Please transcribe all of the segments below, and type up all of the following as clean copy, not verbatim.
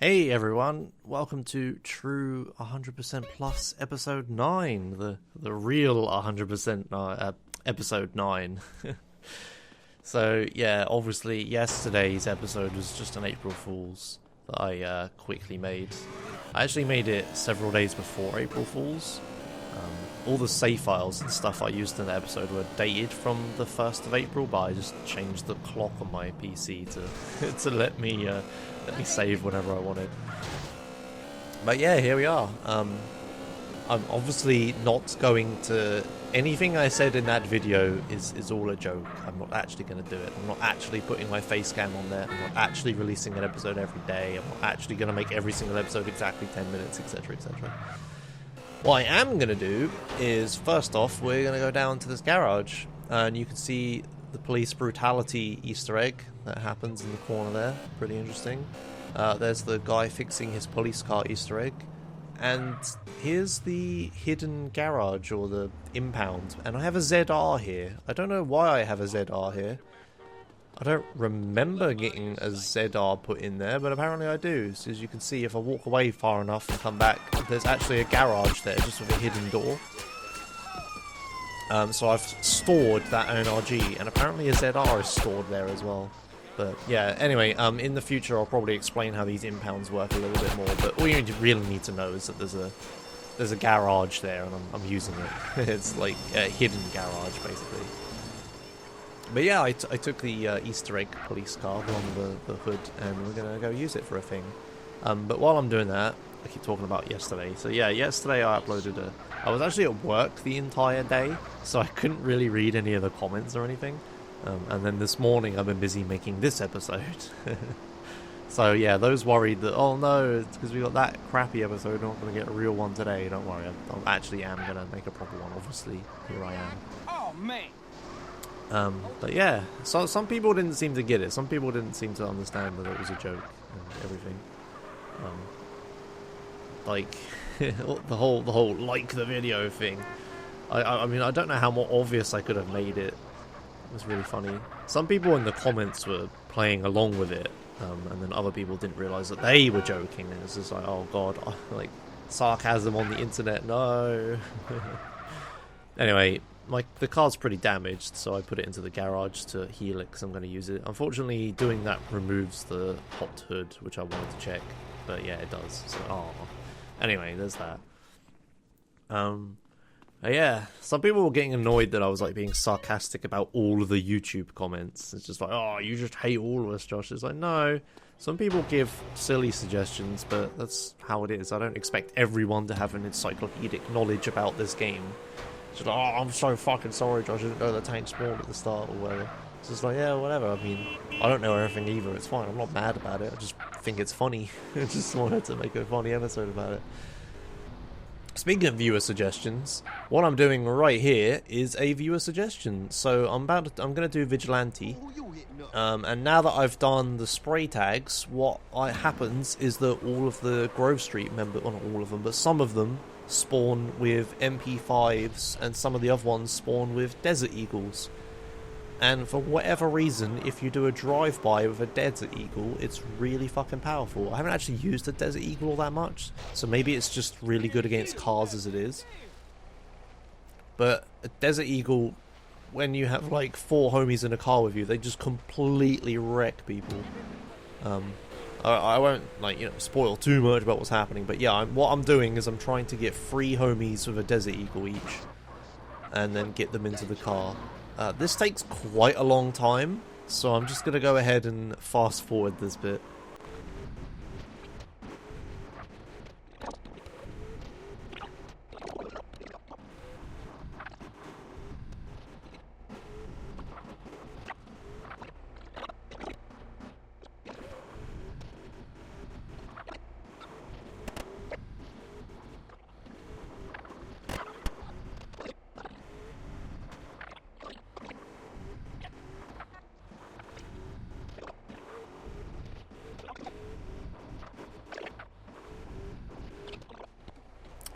Hey everyone, welcome to True 100% Plus Episode 9, the real 100% Episode 9. So yeah, obviously yesterday's episode was just an April Fool's that I quickly made. I actually made it several days before April Fool's. All the save files and stuff I used in the episode were dated from the 1st of April, but I just changed the clock on my PC to let me save whenever I wanted. But yeah, here we are. I'm obviously not going to... Anything I said in that video is all a joke. I'm not actually going to do it. I'm not actually putting my face cam on there. I'm not actually releasing an episode every day. I'm not actually going to make every single episode exactly 10 minutes, etc, etc. What I am going to do is, first off, we're going to go down to this garage, and you can see the police brutality Easter egg that happens in the corner there. Pretty interesting. There's the guy fixing his police car Easter egg, and here's the hidden garage, or the impound, and I have a ZR here. I don't know why I have a ZR here. I don't remember getting a ZR put in there, but apparently I do. So as you can see, if I walk away far enough and come back, there's actually a garage there, just with a hidden door. So I've stored that NRG, and apparently a ZR is stored there as well. But yeah, anyway, in the future I'll probably explain how these impounds work a little bit more, but all you really need to know is that there's a garage there, and I'm using it. It's like a hidden garage, basically. But yeah, I took the Easter egg police car along the hood, and we're going to go use it for a thing. But while I'm doing that, I keep talking about yesterday. So yeah, yesterday I uploaded I was actually at work the entire day, so I couldn't really read any of the comments or anything. And then this morning I've been busy making this episode. So yeah, those worried that, oh no, it's because we got that crappy episode, we're not going to get a real one today. Don't worry, I actually am going to make a proper one, obviously. Here I am. Oh man! But yeah, so some people didn't seem to get it. Some people didn't seem to understand that it was a joke and everything. Like the whole like the video thing. I mean, I don't know how more obvious I could have made it. It was really funny. Some people in the comments were playing along with it, and then other people didn't realize that they were joking. And it's just like, oh god, like sarcasm on the internet. No. Anyway. The car's pretty damaged, so I put it into the garage to heal it because I'm going to use it. Unfortunately, doing that removes the hot hood, which I wanted to check. But yeah, it does. So, anyway, there's that. Yeah, some people were getting annoyed that I was like being sarcastic about all of the YouTube comments. It's just like, oh, you just hate all of us, Josh. It's like, no. Some people give silly suggestions, but that's how it is. I don't expect everyone to have an encyclopedic knowledge about this game. Just like, oh, I'm so fucking sorry, Josh. I didn't know the tank spawned at the start or whatever. It's just like, yeah, whatever. I mean, I don't know everything either. It's fine. I'm not mad about it. I just think it's funny. I just wanted to make a funny episode about it. Speaking of viewer suggestions, what I'm doing right here is a viewer suggestion. So I'm going to do Vigilante. And now that I've done the spray tags, what happens is that all of the Grove Street members, well, not all of them, but some of them spawn with MP5s, and some of the other ones spawn with Desert Eagles. And for whatever reason, if you do a drive-by with a Desert Eagle, it's really fucking powerful. I haven't actually used a Desert Eagle all that much, so maybe it's just really good against cars as it is. But a Desert Eagle, when you have like 4 homies in a car with you, they just completely wreck people. I won't, spoil too much about what's happening, but yeah, what I'm doing is I'm trying to get 3 homies with a Desert Eagle each, and then get them into the car. This takes quite a long time, so I'm just going to go ahead and fast forward this bit.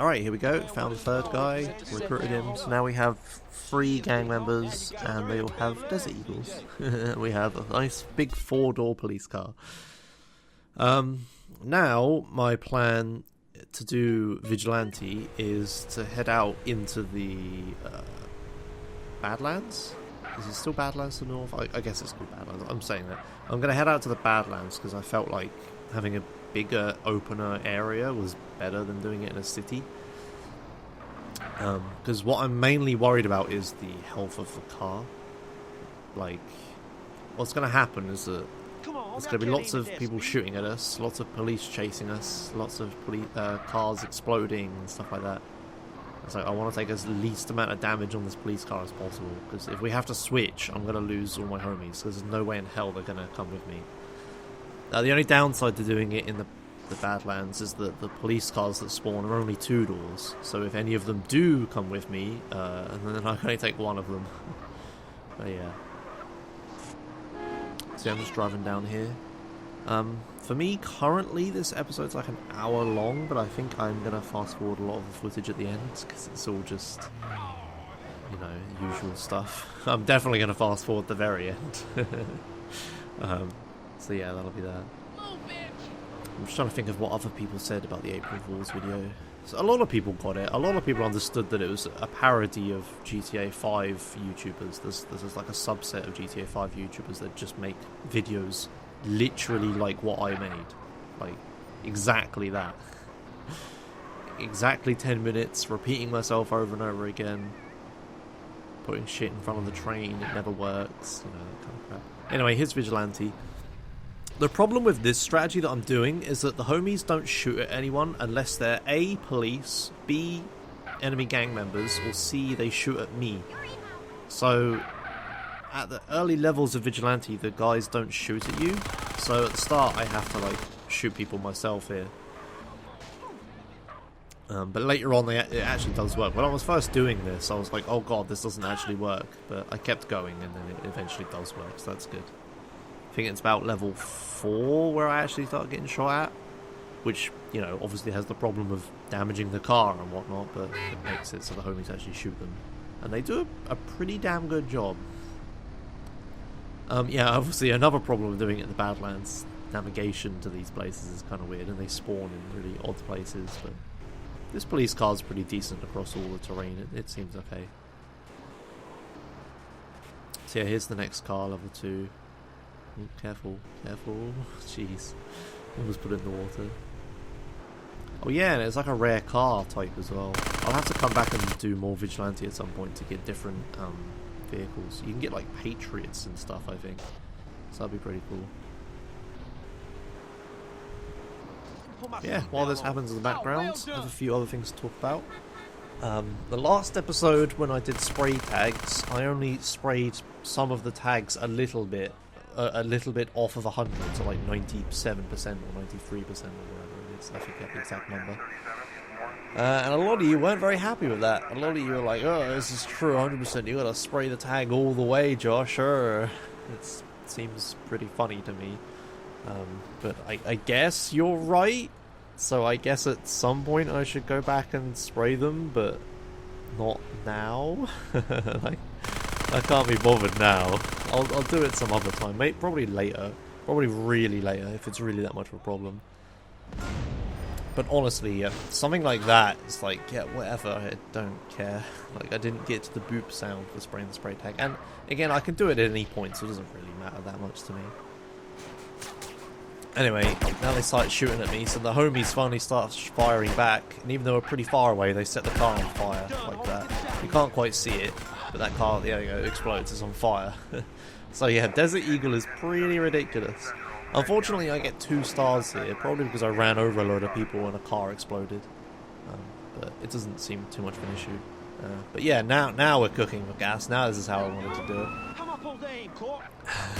Alright, here we go. Found the 3rd guy, recruited him. So now we have 3 gang members, and they all have Desert Eagles. We have a nice big 4-door police car. now my plan to do Vigilante is to head out into the Badlands. Is it still Badlands to the north? I guess it's called Badlands. I'm saying that. I'm going to head out to the Badlands because I felt like having a bigger, opener area was better than doing it in a city. Because what I'm mainly worried about is the health of the car. Like, what's going to happen is that there's going to be lots of people shooting at us, lots of police chasing us, lots of cars exploding and stuff like that. So I want to take as least amount of damage on this police car as possible, because if we have to switch, I'm going to lose all my homies, because there's no way in hell they're going to come with me. The only downside to doing it in the Badlands is that the police cars that spawn are only 2 doors, so if any of them do come with me, and then I can only take one of them. But yeah. See, I'm just driving down here. For me, currently, this episode's like an hour long, but I think I'm going to fast forward a lot of the footage at the end, because it's all just, you know, usual stuff. I'm definitely going to fast forward the very end. So yeah, that'll be that. I'm just trying to think of what other people said about the April Fool's video. So a lot of people got it. A lot of people understood that it was a parody of GTA 5 YouTubers. There's like a subset of GTA 5 YouTubers that just make videos literally like what I made. Like, exactly that. Exactly 10 minutes, repeating myself over and over again. Putting shit in front of the train, it never works, you know, that kind of crap. Anyway, here's Vigilante. The problem with this strategy that I'm doing is that the homies don't shoot at anyone unless they're A, police, B, enemy gang members, or C, they shoot at me. So, at the early levels of Vigilante, the guys don't shoot at you. So at the start, I have to, like, shoot people myself here. But later on, it actually does work. When I was first doing this, I was like, oh god, this doesn't actually work. But I kept going, and then it eventually does work, so that's good. I think it's about level 4 where I actually start getting shot at, which, you know, obviously has the problem of damaging the car and whatnot, but it makes it so the homies actually shoot them. And they do a pretty damn good job. Yeah, obviously another problem with doing it in the Badlands, navigation to these places is kind of weird, and they spawn in really odd places, but this police car is pretty decent across all the terrain, it seems okay. So yeah, here's the next car, level 2. Ooh, careful, careful. Jeez. Almost put it in the water. Oh yeah, and it's like a rare car type as well. I'll have to come back and do more Vigilante at some point to get different vehicles. You can get like Patriots and stuff, I think. So that'd be pretty cool. Yeah, while this happens in the background, I have a few other things to talk about. The last episode when I did spray tags, I only sprayed some of the tags a little bit off of 100, so like 97% or 93% or whatever it is. I forget the exact number. And a lot of you weren't very happy with that. A lot of you were like, oh, this is true 100%, you gotta spray the tag all the way, Josh. Sure. It seems pretty funny to me. But I guess you're right. So I guess at some point I should go back and spray them, but not now. Like, I can't be bothered now. I'll do it some other time, mate. Probably later. Probably really later if it's really that much of a problem. But honestly, something like that, it's like, yeah, whatever, I don't care. Like, I didn't get to the boop sound for spraying the spray tag. And again, I can do it at any point, so it doesn't really matter that much to me. Anyway, now they start shooting at me, so the homies finally start firing back. And even though we're pretty far away, they set the car on fire like that. You can't quite see it, but that car, there you go, explodes, it's on fire. So yeah, Desert Eagle is pretty ridiculous. Unfortunately, I get 2 stars here, probably because I ran over a load of people and a car exploded. But it doesn't seem too much of an issue. But yeah, now we're cooking with gas. Now this is how I wanted to do it.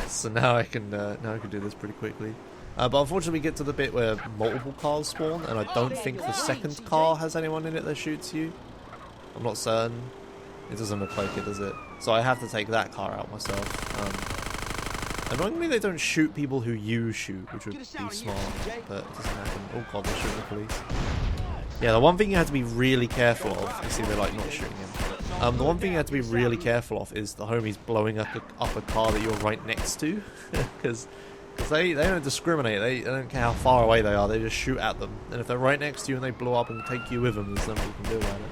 So now I can do this pretty quickly. But unfortunately, we get to the bit where multiple cars spawn, and I don't think the second car has anyone in it that shoots you. I'm not certain. It doesn't look like it, does it? So I have to take that car out myself. Annoyingly, they don't shoot people who you shoot, which would be smart, but it doesn't happen. Oh god, they're shooting the police. Yeah, the one thing you have to be really careful of, you see they're like not shooting him. The one thing you have to be really careful of is the homies blowing up a car that you're right next to, because Because they don't discriminate. They don't care how far away they are. They just shoot at them. And if they're right next to you and they blow up and take you with them, there's nothing you can do about it.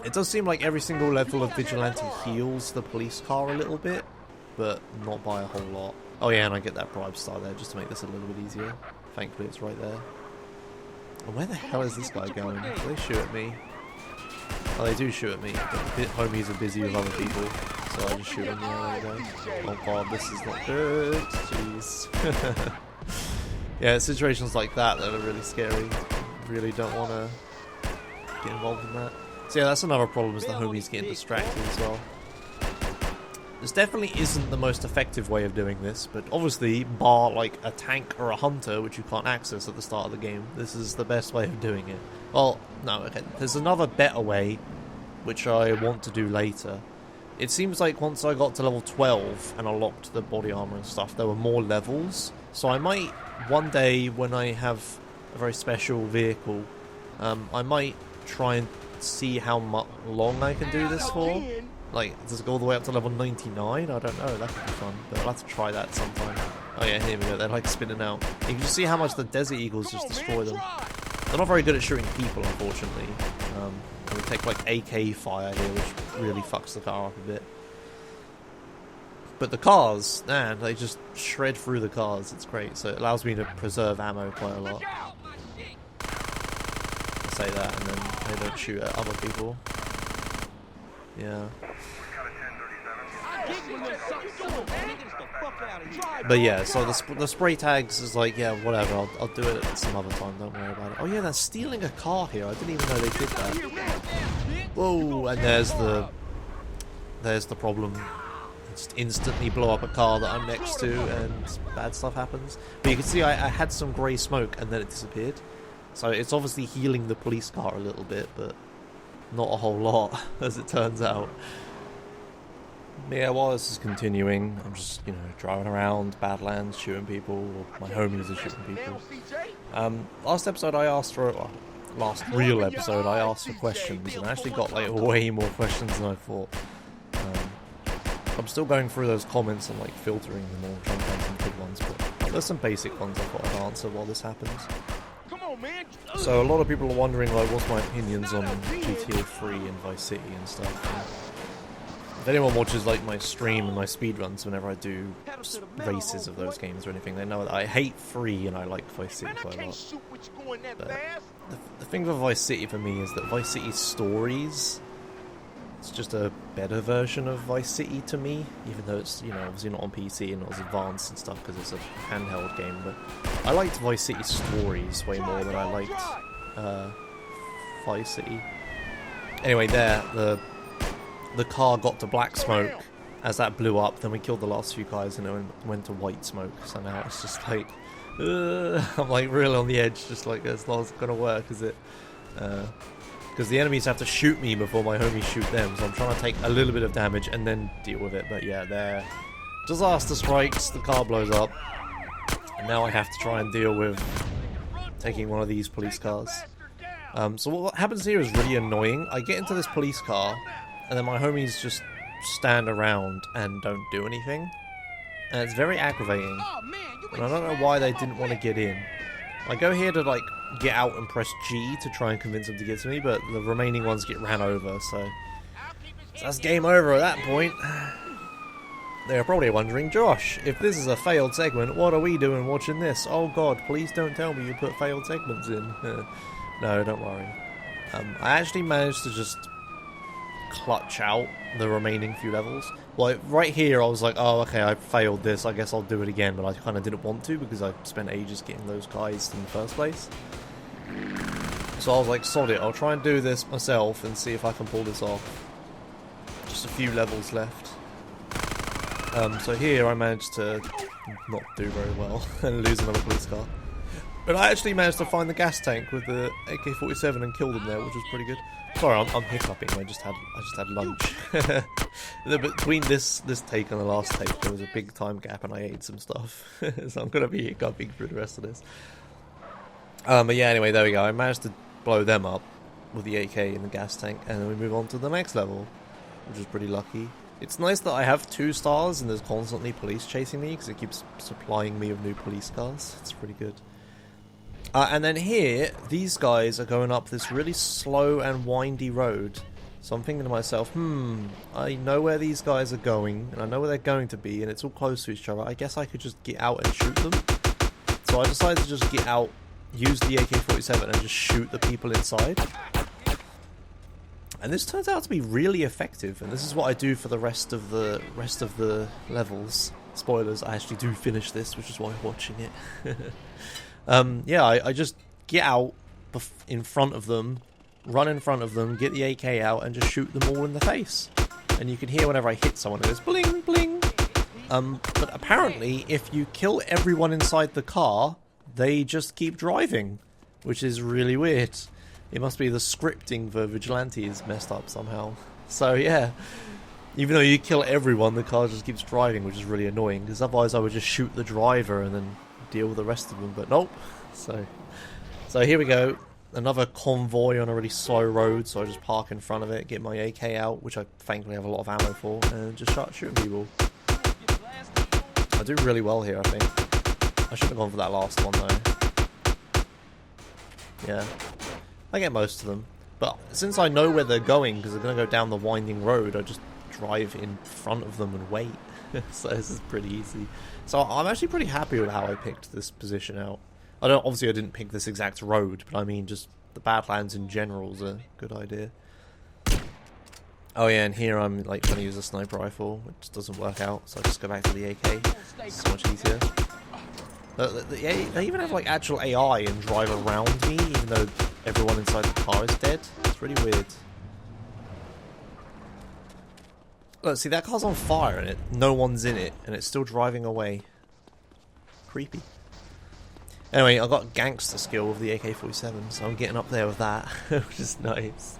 It does seem like every single level of Vigilante heals the police car a little bit, but not by a whole lot. Oh yeah, and I get that bribe star there just to make this a little bit easier. Thankfully it's right there. And where the hell is this guy going? Do they shoot at me? Oh, they do shoot at me, but the homies are busy with other people, so I just shoot them. Yeah, there we go. Oh god, this is not good. Jeez. Yeah, situations like that are really scary. Really don't want to get involved in that. So yeah, that's another problem, is the homies getting distracted as well. This definitely isn't the most effective way of doing this, but obviously, bar like a tank or a hunter, which you can't access at the start of the game, this is the best way of doing it. Well, no, okay, there's another better way, which I want to do later. It seems like once I got to level 12 and unlocked the body armor and stuff, there were more levels. So I might, one day when I have a very special vehicle, I might try and see how long I can do this for. Like, does it go all the way up to level 99? I don't know, that could be fun, but I'll have to try that sometime. Oh yeah, here we go, they're like spinning out. You can just see how much the Desert Eagles just destroy them. They're not very good at shooting people, unfortunately. They take like AK fire here, which really fucks the car up a bit. But the cars, man, they just shred through the cars, it's great. So it allows me to preserve ammo quite a lot. I say that, and then they don't shoot at other people. Yeah. But yeah, so the spray tags is like, yeah, whatever, I'll do it at some other time, don't worry about it. Oh yeah, they're stealing a car here, I didn't even know they did that. Whoa, and there's the problem. Just instantly blow up a car that I'm next to and bad stuff happens. But you can see I had some grey smoke and then it disappeared. So it's obviously healing the police car a little bit, but not a whole lot, as it turns out. Yeah, while this is continuing, I'm just, you know, driving around Badlands, shooting people, or my homies are shooting people. Last episode I asked for, well, last real episode I asked for questions, and I actually got like way more questions than I thought. I'm still going through those comments and like filtering them all, trying to find some good ones, but there's some basic ones I thought I'd answer while this happens. So a lot of people are wondering like, what's my opinions on GTA 3 and Vice City and stuff. And if anyone watches like my stream and my speedruns whenever I do races of those games or anything, they know that I hate 3 and I like Vice City quite a lot. But the thing with Vice City for me is that Vice City's stories, it's just a better version of Vice City to me, even though it's, you know, obviously not on PC and not as advanced and stuff because it's a handheld game, but I liked Vice City's stories way more than I liked Vice City. Anyway, there, the car got to black smoke as that blew up, then we killed the last few guys and it went to white smoke, so now it's just like, I'm like really on the edge, just like, it's not gonna work, is it? Because the enemies have to shoot me before my homies shoot them, so I'm trying to take a little bit of damage and then deal with it. But yeah, there, disaster strikes, the car blows up, and now I have to try and deal with taking one of these police cars. So what happens here is really annoying. I get into this police car, and then my homies just stand around and don't do anything, and it's very aggravating. And I don't know why they didn't want to get in. I go here to like get out and press G to try and convince them to get to me, but the remaining ones get ran over, so that's game over at that point. They're probably wondering, Josh, if this is a failed segment, what are we doing watching this? Oh god, please don't tell me you put failed segments in. No, don't worry. I actually managed to just clutch out the remaining few levels. Like, right here I was like, oh, okay, I failed this, I guess I'll do it again, but I kind of didn't want to because I spent ages getting those guys in the first place. So I was like, sod it, I'll try and do this myself and see if I can pull this off. Just a few levels left. So here I managed to not do very well and lose another police car. But I actually managed to find the gas tank with the AK-47 and kill them there, which was pretty good. Sorry, I'm hiccuping. I just had lunch. Between this take and the last take, there was a big time gap, and I ate some stuff. So I'm gonna be hiccuping through the rest of this. But yeah, anyway, there we go. I managed to blow them up with the AK in the gas tank, and then we move on to the next level, which is pretty lucky. It's nice that I have 2 stars and there's constantly police chasing me because it keeps supplying me with new police cars. It's pretty good. And then here, these guys are going up this really slow and windy road. So I'm thinking to myself, I know where these guys are going, and I know where they're going to be, and it's all close to each other. I guess I could just get out and shoot them. So I decided to just get out, use the AK-47, and just shoot the people inside. And this turns out to be really effective, and this is what I do for the rest of the levels. Spoilers, I actually do finish this, which is why I'm watching it. Yeah, I just get out in front of them, run in front of them, get the AK out, and just shoot them all in the face. And you can hear whenever I hit someone, it goes bling, bling. But apparently, if you kill everyone inside the car, they just keep driving, which is really weird. It must be the scripting for Vigilante is messed up somehow. So yeah, even though you kill everyone, the car just keeps driving, which is really annoying, because otherwise I would just shoot the driver and then deal with the rest of them, but nope. So here we go. Another convoy on a really slow road, so I just park in front of it, get my AK out, which I thankfully have a lot of ammo for, and just start shooting people. I do really well here, I think. I should have gone for that last one, though. Yeah. I get most of them. But since I know where they're going, because they're going to go down the winding road, I just drive in front of them and wait. So this is pretty easy. So I'm actually pretty happy with how I picked this position out. Obviously I didn't pick this exact road, but I mean just the Badlands in general is a good idea. Oh yeah, and here I'm like trying to use a sniper rifle, which doesn't work out, so I just go back to the AK. It's much easier. They even have like actual AI and drive around me, even though everyone inside the car is dead. It's really weird. Look, see, that car's on fire and no one's in it, and it's still driving away. Creepy. Anyway, I got gangster skill with the AK-47, so I'm getting up there with that, which is nice.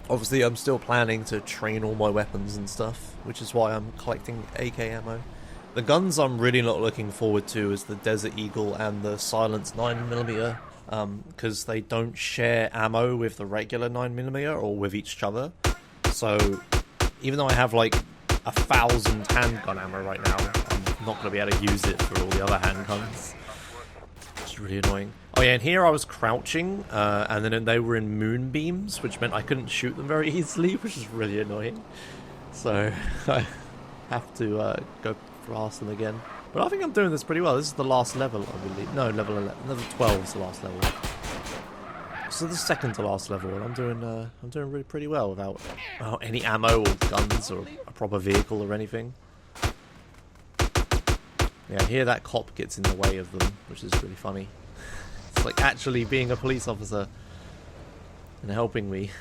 Obviously, I'm still planning to train all my weapons and stuff, which is why I'm collecting AK ammo. The guns I'm really not looking forward to is the Desert Eagle and the Silence 9mm, because they don't share ammo with the regular 9mm or with each other. So, even though I have like 1,000 handgun ammo right now, I'm not going to be able to use it for all the other handguns. It's really annoying. Oh yeah, and here I was crouching, and then they were in moonbeams, which meant I couldn't shoot them very easily, which is really annoying. So, I have to go past them again. But I think I'm doing this pretty well. This is the last level, I believe. No, level 11. Level 12 is the last level. So the second to last level, and I'm doing really pretty well without any ammo or guns or a proper vehicle or anything. Yeah, here that cop gets in the way of them, which is really funny. It's like actually being a police officer and helping me.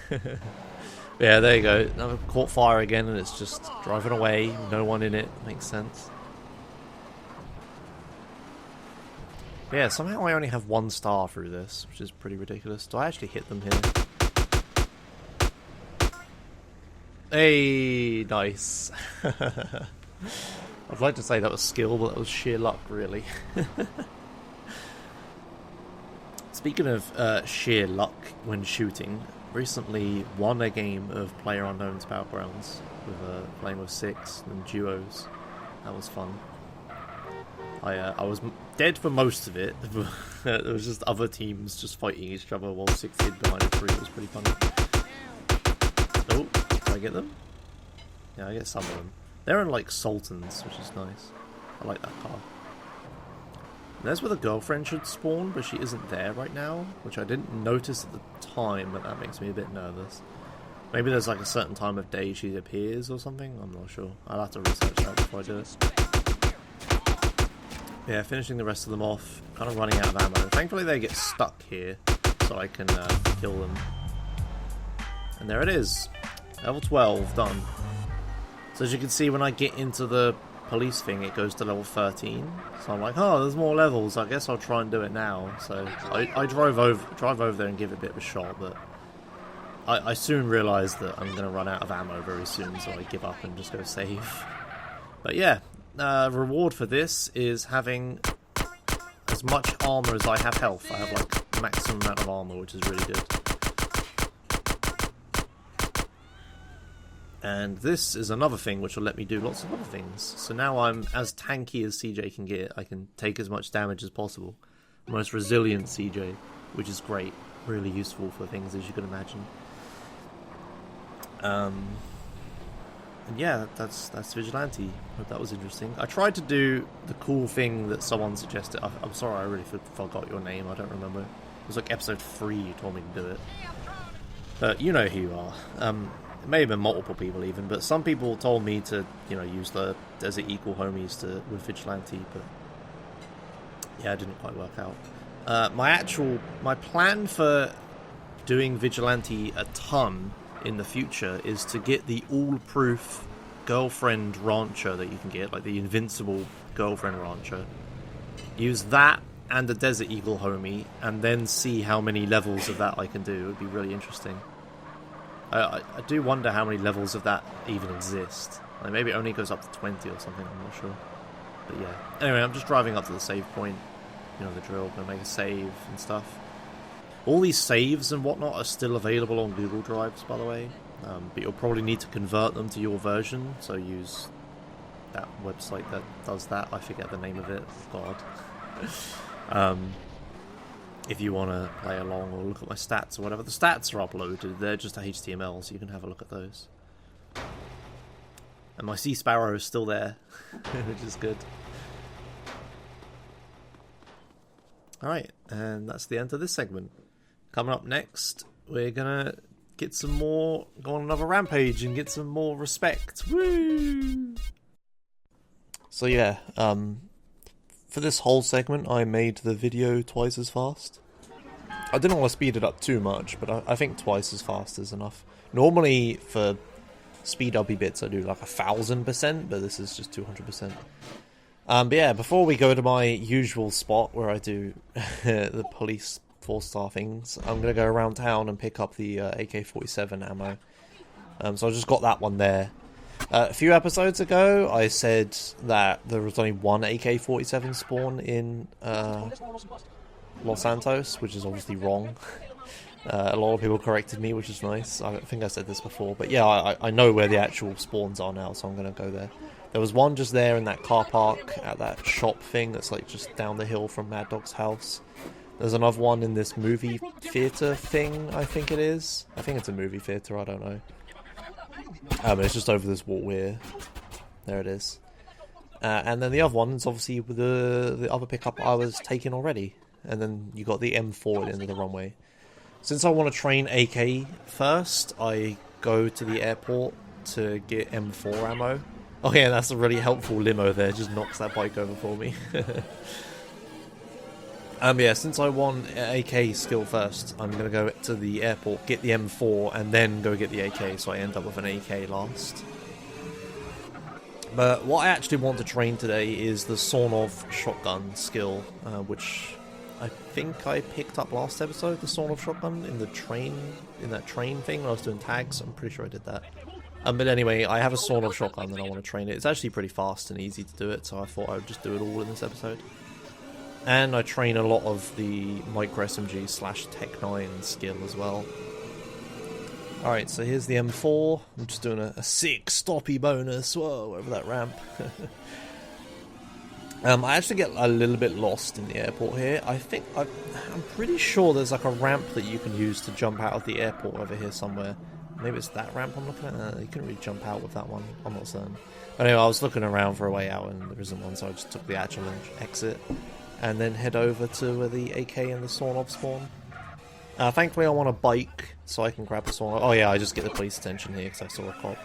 Yeah, there you go. Now I've caught fire again, and it's just driving away. No one in it. Makes sense. But yeah, somehow I only have 1 star through this, which is pretty ridiculous. Do I actually hit them here? Hey, nice. I'd like to say that was skill, but that was sheer luck, really. Speaking of sheer luck when shooting, recently won a game of PlayerUnknown's Battlegrounds with playing with 6 and duos. That was fun. I was dead for most of it. There was just other teams just fighting each other while 6 hid behind a tree. It was pretty funny. Oh, did I get them? Yeah, I get some of them. They're in like Sultans, which is nice. I like that car. And there's where the girlfriend should spawn, but she isn't there right now, which I didn't notice at the time, but that makes me a bit nervous. Maybe there's like a certain time of day she appears or something. I'm not sure. I'll have to research that before I do it. Yeah, finishing the rest of them off. Kind of running out of ammo. Thankfully they get stuck here, so I can kill them. And there it is. Level 12, done. So as you can see, when I get into the police thing, it goes to level 13. So I'm like, oh, there's more levels. I guess I'll try and do it now. So I drive over there and give it a bit of a shot, but I soon realised that I'm going to run out of ammo very soon, so I give up and just go save. But yeah. Reward for this is having as much armor as I have health. I have like maximum amount of armor, which is really good. And this is another thing which will let me do lots of other things. So now I'm as tanky as CJ can get. I can take as much damage as possible. Most resilient CJ, which is great. Really useful for things as you can imagine. And yeah, that's Vigilante. Hope that was interesting. I tried to do the cool thing that someone suggested. I'm sorry, I really forgot your name. I don't remember. It was like episode 3 you told me to do it. But you know who you are. It may have been multiple people even, but some people told me to, you know, use the Desert Eagle homies with Vigilante, but yeah, it didn't quite work out. My plan for doing Vigilante a ton in the future is to get the all-proof girlfriend rancher that you can get, like the invincible girlfriend rancher. Use that and the Desert Eagle homie, and then see how many levels of that I can do. It would be really interesting. I do wonder how many levels of that even exist. Like maybe it only goes up to 20 or something, I'm not sure. But yeah. Anyway, I'm just driving up to the save point. You know the drill, gonna make a save and stuff. All these saves and whatnot are still available on Google Drives, by the way. But you'll probably need to convert them to your version, so use that website that does that. I forget the name of it. God. If you want to play along or look at my stats or whatever. The stats are uploaded. They're just HTML, so you can have a look at those. And my Sea Sparrow is still there, which is good. Alright, and that's the end of this segment. Coming up next, we're gonna get some more, go on another rampage and get some more respect. Woo! So yeah, for this whole segment, I made the video twice as fast. I didn't want to speed it up too much, but I think twice as fast is enough. Normally, for speed up bits, I do like 1000%, but this is just 200%. But yeah, before we go to my usual spot where I do the police 4-star things, I'm going to go around town and pick up the AK-47 ammo. So I just got that one there. A few episodes ago, I said that there was only one AK-47 spawn in Los Santos, which is obviously wrong. A lot of people corrected me, which is nice. I think I said this before, but yeah, I know where the actual spawns are now, so I'm going to go there. There was one just there in that car park at that shop thing that's like just down the hill from Mad Dog's house. There's another one in this movie theatre thing, I think it is. I think it's a movie theatre, I don't know. It's just over this wall here. There it is. And then the other one is obviously the other pickup I was taking already. And then you got the M4 at the end of the runway. Since I want to train AK first, I go to the airport to get M4 ammo. Oh yeah, that's a really helpful limo there, just knocks that bike over for me. Yeah, since I want AK skill first, I'm going to go to the airport, get the M4, and then go get the AK, so I end up with an AK last. But what I actually want to train today is the sawn-off shotgun skill, which I think I picked up last episode, the sawn-off shotgun, in that train thing when I was doing tags. I'm pretty sure I did that. But anyway, I have a sawn-off shotgun and I want to train it. It's actually pretty fast and easy to do it, so I thought I would just do it all in this episode. And I train a lot of the micro SMG / Tech 9 skill as well. Alright, so here's the M4. I'm just doing a sick stoppy bonus. Whoa, over that ramp. I actually get a little bit lost in the airport here. I'm pretty sure there's like a ramp that you can use to jump out of the airport over here somewhere. Maybe it's that ramp I'm looking at. You couldn't really jump out with that one. I'm not certain. But anyway, I was looking around for a way out and there isn't one, so I just took the actual exit. And then head over to where the AK and the sawn-off spawn. Thankfully, I'm on a bike, so I can grab the sawn-off. Oh yeah, I just get the police attention here because I saw a cop.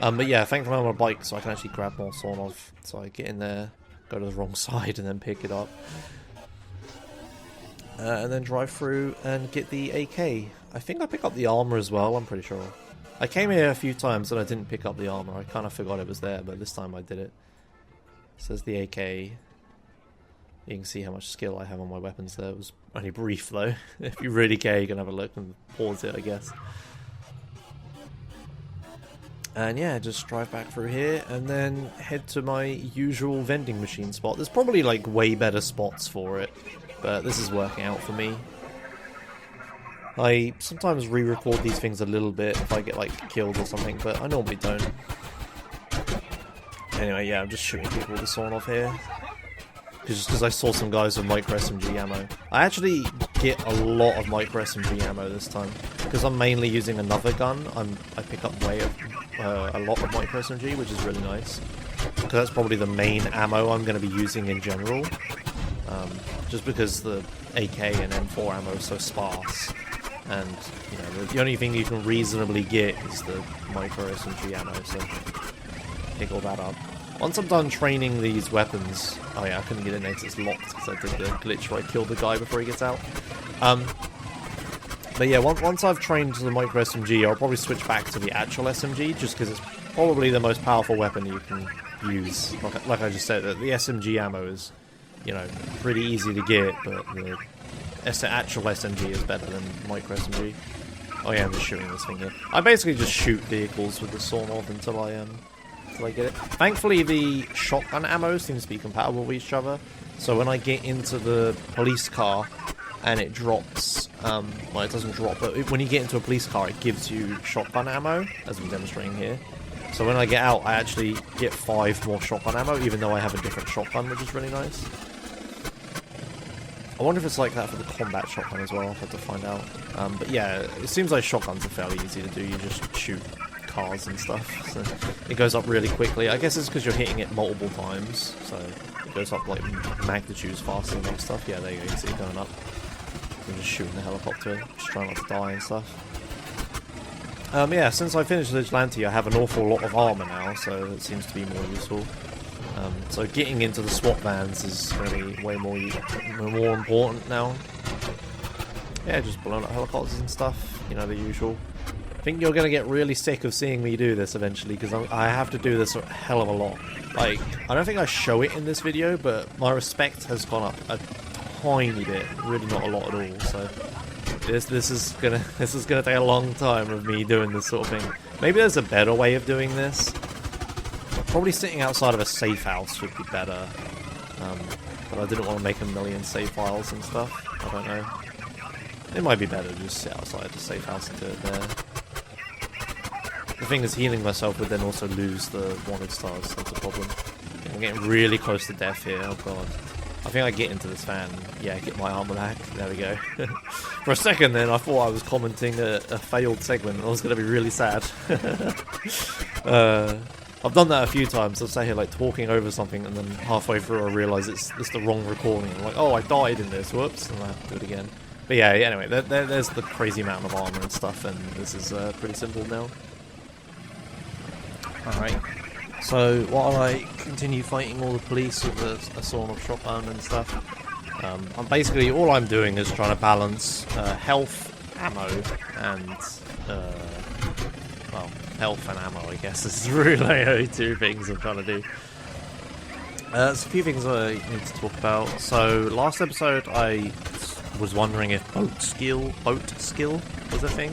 But yeah, thankfully I'm on a bike, so I can actually grab more sawn-off. So I get in there, go to the wrong side, and then pick it up. And then drive through and get the AK. I think I pick up the armor as well, I'm pretty sure. I came here a few times and I didn't pick up the armor. I kind of forgot it was there, but this time I did it. It says the AK. You can see how much skill I have on my weapons there. It was only brief though. If you really care, you can have a look and pause it, I guess. And yeah, just drive back through here and then head to my usual vending machine spot. There's probably like way better spots for it, but this is working out for me. I sometimes re-record these things a little bit if I get, like, killed or something, but I normally don't. Anyway, yeah, I'm just shooting people with the sawn off here. Just because I saw some guys with micro SMG ammo. I actually get a lot of micro SMG ammo this time. Because I'm mainly using another gun, I pick up a lot of micro SMG, which is really nice. Because that's probably the main ammo I'm going to be using in general. Just because the AK and M4 ammo is so sparse. And, you know, the only thing you can reasonably get is the micro SMG ammo, so pick all that up. Once I'm done training these weapons... Oh yeah, I couldn't get in there because it's locked because I did the glitch where I killed the guy before he gets out. But yeah, once I've trained the micro SMG, I'll probably switch back to the actual SMG just because it's probably the most powerful weapon you can use. Like I just said, the SMG ammo is, you know, pretty easy to get, but the actual SMG is better than micro SMG. Oh yeah, I'm just shooting this thing here. I basically just shoot vehicles with the sawn-off until I get it. Thankfully, the shotgun ammo seems to be compatible with each other. So when I get into the police car and it drops, well, it doesn't drop, but when you get into a police car, it gives you shotgun ammo, as I'm demonstrating here. So when I get out, I actually get 5 more shotgun ammo, even though I have a different shotgun, which is really nice. I wonder if it's like that for the combat shotgun as well. I'll have to find out. But yeah, it seems like shotguns are fairly easy to do. You just shoot cars and stuff, so it goes up really quickly. I guess it's because you're hitting it multiple times, so it goes up like magnitudes faster than stuff. Yeah, there you go, you can see it going up. I'm just shooting the helicopter, just trying not to die and stuff. Yeah, since I finished Vigilante, I have an awful lot of armor now, so it seems to be more useful. So getting into the SWAT vans is going to be way more important now. Yeah, just blowing up helicopters and stuff, you know, the usual. I think you're going to get really sick of seeing me do this eventually, because I have to do this a hell of a lot. Like, I don't think I show it in this video, but my respect has gone up a tiny bit, really not a lot at all, so this is gonna take a long time of me doing this sort of thing. Maybe there's a better way of doing this. Probably sitting outside of a safe house would be better, but I didn't want to make a million save files and stuff. I don't know. It might be better to just sit outside the safe house and do it there. The thing is, healing myself would then also lose the wanted stars. That's a problem. I'm getting really close to death here. Oh god. I think I get into this van. Yeah, get my armor back. There we go. For a second then, I thought I was commenting a failed segment and I was going to be really sad. I've done that a few times. I'll stay here like talking over something and then halfway through I realise it's the wrong recording. I'm like, oh, I died in this. Whoops. And I have to do it again. But yeah, anyway, there's the crazy amount of armor and stuff, and this is pretty simple now. Alright. So, while I continue fighting all the police with a sawn-off shotgun and stuff, I'm basically, all I'm doing is trying to balance health, ammo, and, well, health and ammo, I guess, is really the only two things I'm trying to do. There's a few things I need to talk about. So, last episode I was wondering if boat skill was a thing.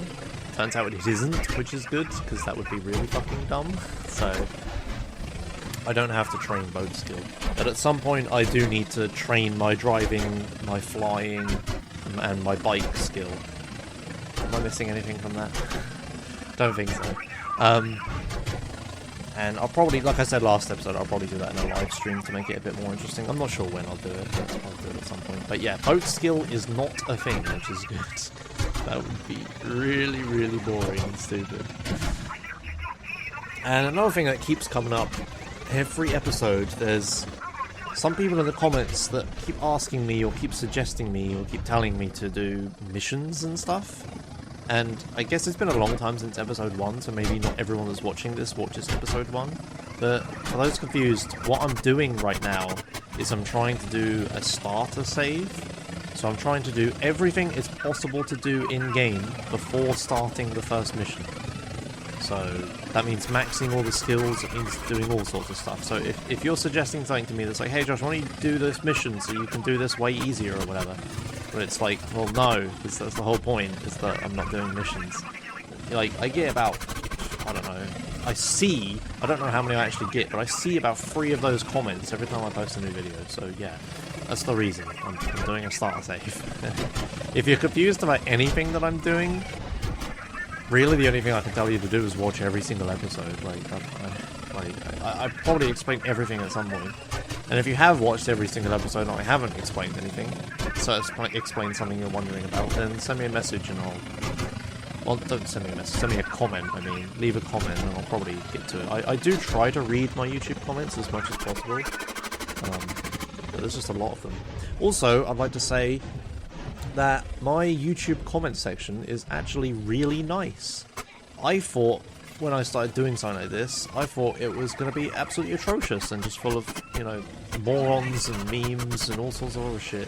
Turns out it isn't, which is good, because that would be really fucking dumb. So, I don't have to train boat skill. But at some point I do need to train my driving, my flying, and my bike skill. Am I missing anything from that? Don't think so. And I'll probably, like I said last episode, I'll probably do that in a live stream to make it a bit more interesting. I'm not sure when I'll do it, but I'll do it at some point. But yeah, boat skill is not a thing, which is good. That would be really, really boring and stupid. And another thing that keeps coming up every episode, there's some people in the comments that keep asking me or keep suggesting me or keep telling me to do missions and stuff. And I guess it's been a long time since episode 1, so maybe not everyone that's watching this watches episode 1. But for those confused, what I'm doing right now is I'm trying to do a starter save. So I'm trying to do everything it's possible to do in-game before starting the first mission. So that means maxing all the skills, it means doing all sorts of stuff. So if you're suggesting something to me that's like, hey Josh, why don't you do this mission so you can do this way easier or whatever? But it's like, well no, because that's the whole point, is that I'm not doing missions. Like, I get about, I don't know, I don't know how many I actually get, but I see about 3 of those comments every time I post a new video, so yeah. That's the reason I'm doing a starter save. If you're confused about anything that I'm doing, really the only thing I can tell you to do is watch every single episode. I probably explain everything at some point. And if you have watched every single episode and I haven't explained anything, so it's explain something you're wondering about, then send me a message and I'll... Well, don't send me a message, send me a comment, I mean. Leave a comment and I'll probably get to it. I do try to read my YouTube comments as much as possible. But there's just a lot of them. Also, I'd like to say that my YouTube comment section is actually really nice. I thought, when I started doing something like this, I thought it was going to be absolutely atrocious and just full of, you know, morons and memes and all sorts of other shit.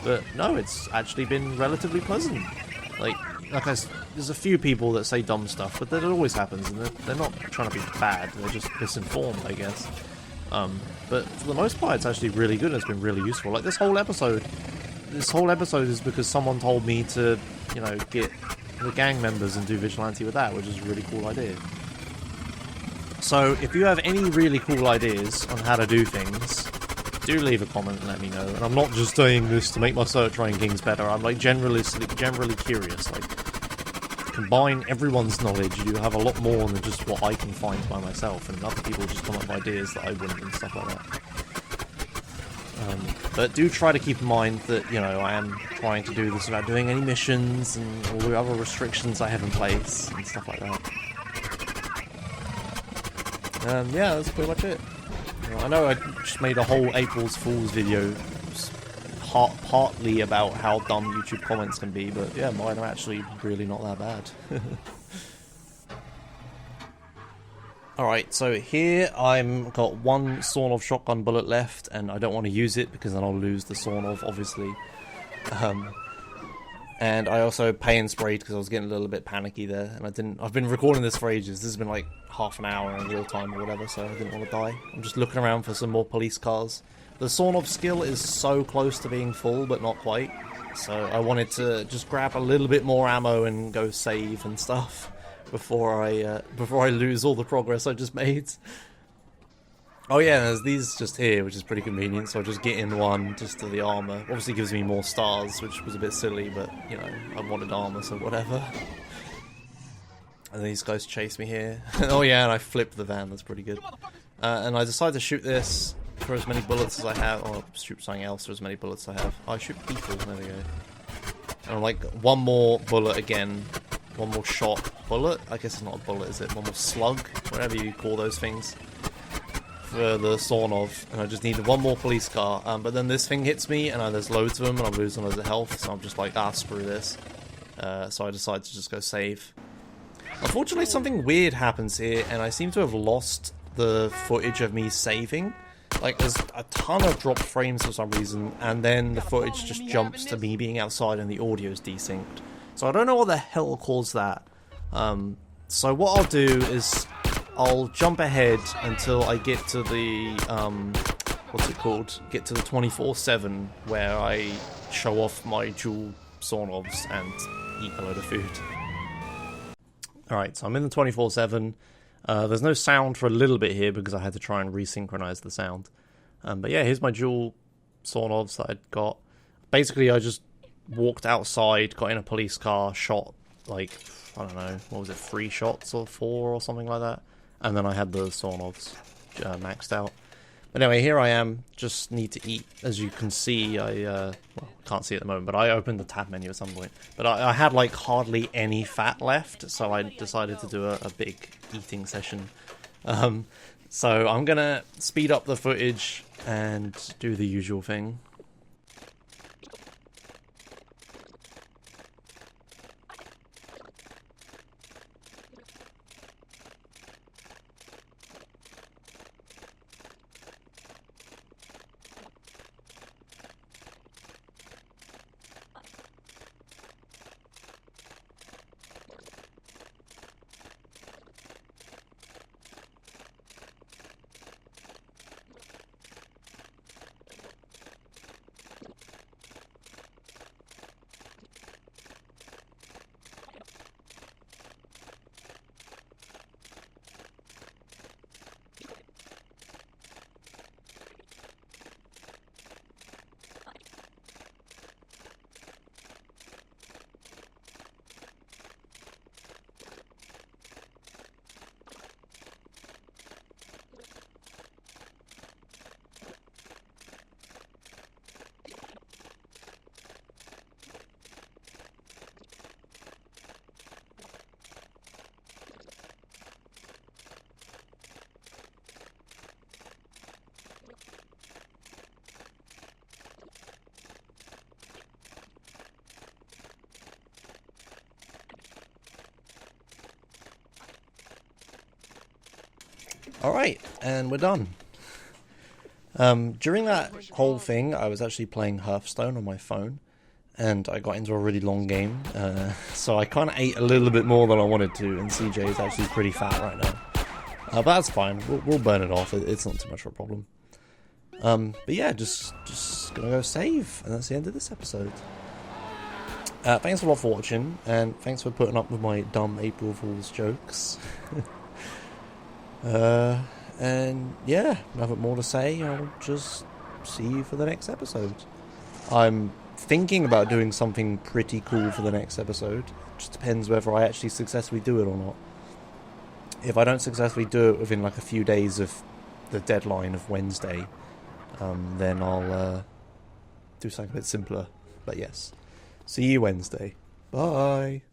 But no, it's actually been relatively pleasant. Like there's a few people that say dumb stuff, but that always happens, and they're not trying to be bad, they're just misinformed, I guess. But for the most part, it's actually really good, and it's been really useful. Like, this whole episode is because someone told me to, you know, get the gang members and do Vigilante with that, which is a really cool idea. So, if you have any really cool ideas on how to do things, do leave a comment and let me know. And I'm not just doing this to make my search rankings better, I'm like generally curious. Like, combine everyone's knowledge, you have a lot more than just what I can find by myself, and other people just come up with ideas that I wouldn't and stuff like that. But do try to keep in mind that, you know, I am trying to do this without doing any missions and all the other restrictions I have in place and stuff like that. Yeah, that's pretty much it. I know I just made a whole April's Fool's video partly about how dumb YouTube comments can be, but yeah, mine are actually really not that bad. Alright, so here I'm got one sawn-off shotgun bullet left, and I don't want to use it because then I'll lose the sawn-off, obviously. And I also pain sprayed because I was getting a little bit panicky there, and I've been recording this for ages. This has been like half an hour in real time or whatever, so I didn't want to die. I'm just looking around for some more police cars. The sawn-off skill is so close to being full, but not quite. So I wanted to just grab a little bit more ammo and go save and stuff before I lose all the progress I just made. Oh yeah, there's these just here, which is pretty convenient, so I'll just get in one just to the armor. Obviously gives me more stars, which was a bit silly, but, you know, I wanted armor, so whatever. And these guys chase me here. Oh yeah, and I flipped the van, that's pretty good. And I decided to shoot this for as many bullets as I have, or shoot something else for as many bullets as I have. Oh, I shoot people, there we go. And like, one more bullet again. One more shot. Bullet? I guess it's not a bullet, is it? One more slug? Whatever you call those things. For the sawn-off. And I just need one more police car. But then this thing hits me, and there's loads of them, and I'm losing loads of health, so I'm just like, screw this. So I decided to just go save. Unfortunately, something weird happens here, and I seem to have lost the footage of me saving. Like, there's a ton of dropped frames for some reason, and then the footage just jumps to me being outside and the audio's desynced. So I don't know what the hell caused that. So what I'll do is I'll jump ahead until I get to the, what's it called? Get to the 24/7, where I show off my dual sawn-offs and eat a load of food. Alright, so I'm in the 24/7. There's no sound for a little bit here because I had to try and resynchronize the sound. But yeah, here's my dual sawn-offs that I'd got. Basically, I just walked outside, got in a police car, shot, like, I don't know, what was it, 3 shots or 4 or something like that. And then I had the sawn-offs maxed out. But anyway, here I am, just need to eat. As you can see, well, can't see at the moment, but I opened the tab menu at some point. But I had, like, hardly any fat left, so I decided to do a big eating session. So I'm gonna speed up the footage and do the usual thing. Alright, and we're done. During that whole thing, I was actually playing Hearthstone on my phone, and I got into a really long game, so I kind of ate a little bit more than I wanted to, and CJ is actually pretty fat right now. But that's fine, we'll burn it off, it's not too much of a problem. But yeah, just gonna go save, and that's the end of this episode. Thanks a lot for watching, and thanks for putting up with my dumb April Fool's jokes. And yeah, nothing more to say. I'll just see you for the next episode. I'm thinking about doing something pretty cool for the next episode. It just depends whether I actually successfully do it or not. If I don't successfully do it within like a few days of the deadline of Wednesday, then I'll do something a bit simpler. But yes, see you Wednesday. Bye.